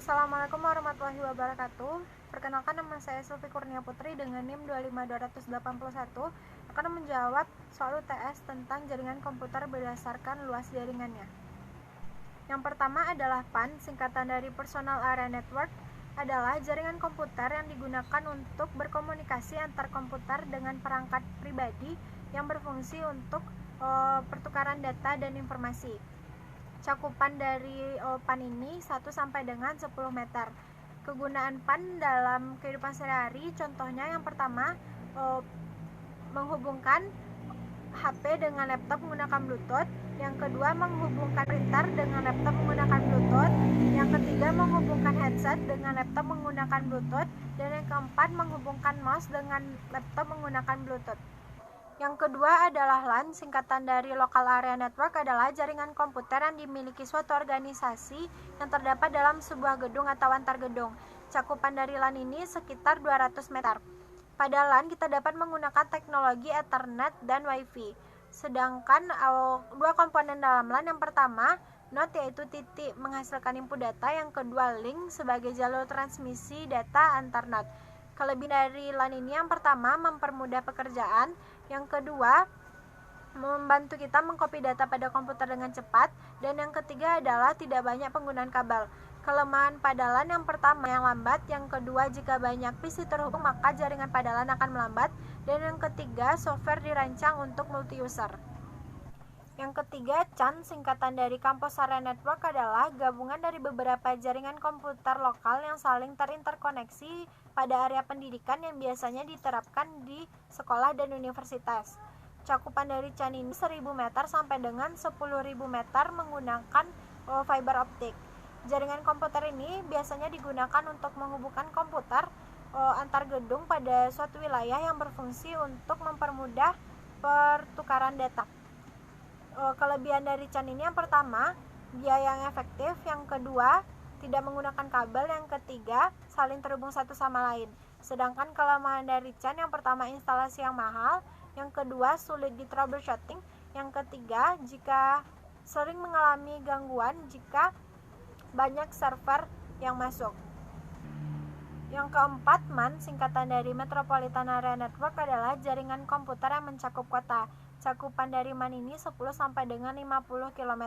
Assalamualaikum warahmatullahi wabarakatuh. Perkenalkan, nama saya Sulfi Kurnia Putri dengan NIM 25281 akan menjawab soal UTS tentang jaringan komputer berdasarkan luas jaringannya. Yang pertama adalah PAN, singkatan dari Personal Area Network, adalah jaringan komputer yang digunakan untuk berkomunikasi antar komputer dengan perangkat pribadi yang berfungsi untuk pertukaran data dan informasi. Cakupan dari PAN ini 1 sampai dengan 10 meter. Kegunaan PAN dalam kehidupan sehari-hari, contohnya yang pertama, menghubungkan HP dengan laptop menggunakan Bluetooth. Yang kedua, menghubungkan printer dengan laptop menggunakan Bluetooth. Yang ketiga, menghubungkan headset dengan laptop menggunakan Bluetooth. Dan yang keempat, menghubungkan mouse dengan laptop menggunakan Bluetooth. Yang kedua adalah LAN, singkatan dari Local Area Network, adalah jaringan komputer yang dimiliki suatu organisasi yang terdapat dalam sebuah gedung atau antar gedung. Cakupan dari LAN ini sekitar 200 meter. Pada LAN kita dapat menggunakan teknologi Ethernet dan Wi-Fi. Sedangkan dua komponen dalam LAN, yang pertama node yaitu titik menghasilkan input data, yang kedua link sebagai jalur transmisi data antar node. Kelebihan dari LAN ini, yang pertama mempermudah pekerjaan, yang kedua membantu kita mengcopy data pada komputer dengan cepat, dan yang ketiga adalah tidak banyak penggunaan kabel. Kelemahan pada LAN, yang pertama yang lambat, yang kedua jika banyak PC terhubung maka jaringan pada LAN akan melambat, dan yang ketiga software dirancang untuk multi user. Yang ketiga, CAN, singkatan dari Campus Area Network, adalah gabungan dari beberapa jaringan komputer lokal yang saling terinterkoneksi pada area pendidikan yang biasanya diterapkan di sekolah dan universitas. Cakupan dari CAN ini 1000 meter sampai dengan 10.000 meter menggunakan fiber optik. Jaringan komputer ini biasanya digunakan untuk menghubungkan komputer antar gedung pada suatu wilayah yang berfungsi untuk mempermudah pertukaran data. Kelebihan dari CAN ini, yang pertama biaya yang efektif, yang kedua tidak menggunakan kabel, yang ketiga saling terhubung satu sama lain. Sedangkan kelemahan dari CAN, yang pertama instalasi yang mahal, yang kedua sulit di troubleshooting, yang ketiga jika sering mengalami gangguan jika banyak server yang masuk. Yang keempat, MAN, singkatan dari Metropolitan Area Network, adalah jaringan komputer yang mencakup kota. Cakupan dari MAN ini 10 sampai dengan 50 km.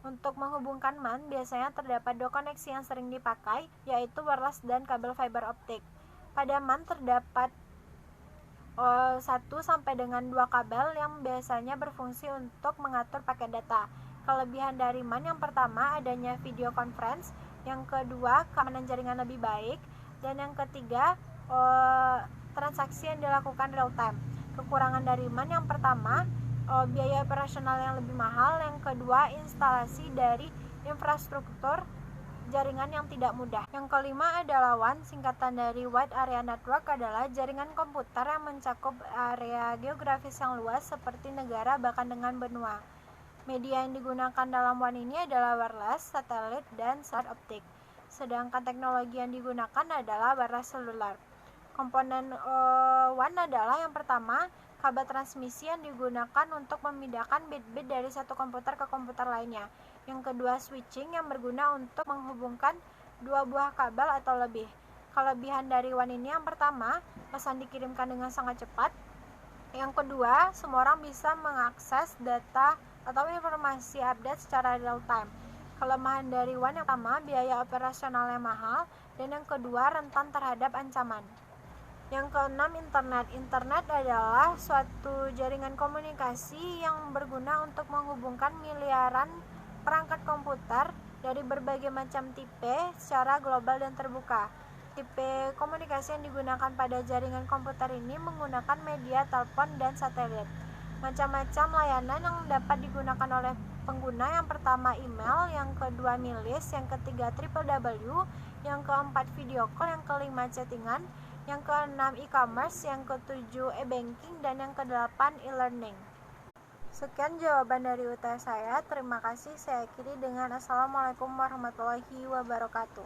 Untuk menghubungkan MAN biasanya terdapat dua koneksi yang sering dipakai, yaitu wireless dan kabel fiber optik. Pada MAN terdapat 1 sampai dengan 2 kabel yang biasanya berfungsi untuk mengatur paket data. Kelebihan dari MAN, yang pertama adanya video conference, yang kedua keamanan jaringan lebih baik, dan yang ketiga transaksi yang dilakukan real time. Kekurangan dari MAN, yang pertama biaya operasional yang lebih mahal, yang kedua instalasi dari infrastruktur jaringan yang tidak mudah. Yang kelima adalah WAN, singkatan dari Wide Area Network, adalah jaringan komputer yang mencakup area geografis yang luas seperti negara bahkan dengan benua. Media yang digunakan dalam WAN ini adalah wireless, satelit, dan satelit optik. Sedangkan teknologi yang digunakan adalah wireless seluler. Komponen WAN adalah, yang pertama kabel transmisi yang digunakan untuk memindahkan bit-bit dari satu komputer ke komputer lainnya. Yang kedua switching yang berguna untuk menghubungkan dua buah kabel atau lebih. Kelebihan dari WAN ini, yang pertama pesan dikirimkan dengan sangat cepat. Yang kedua, semua orang bisa mengakses data atau informasi update secara real time. Kelemahan dari WAN, yang pertama biaya operasional yang mahal, dan yang kedua rentan terhadap ancaman. Yang keenam, internet. Internet adalah suatu jaringan komunikasi yang berguna untuk menghubungkan miliaran perangkat komputer dari berbagai macam tipe secara global dan terbuka. Tipe komunikasi yang digunakan pada jaringan komputer ini menggunakan media telepon dan satelit. Macam-macam layanan yang dapat digunakan oleh pengguna, yang pertama email, yang kedua milis, yang ketiga www, yang keempat video call, yang kelima chattingan, yang keenam e-commerce, yang ketujuh e-banking, dan yang kedelapan e-learning. Sekian jawaban dari UTS saya. Terima kasih. Saya akhiri dengan Assalamualaikum warahmatullahi wabarakatuh.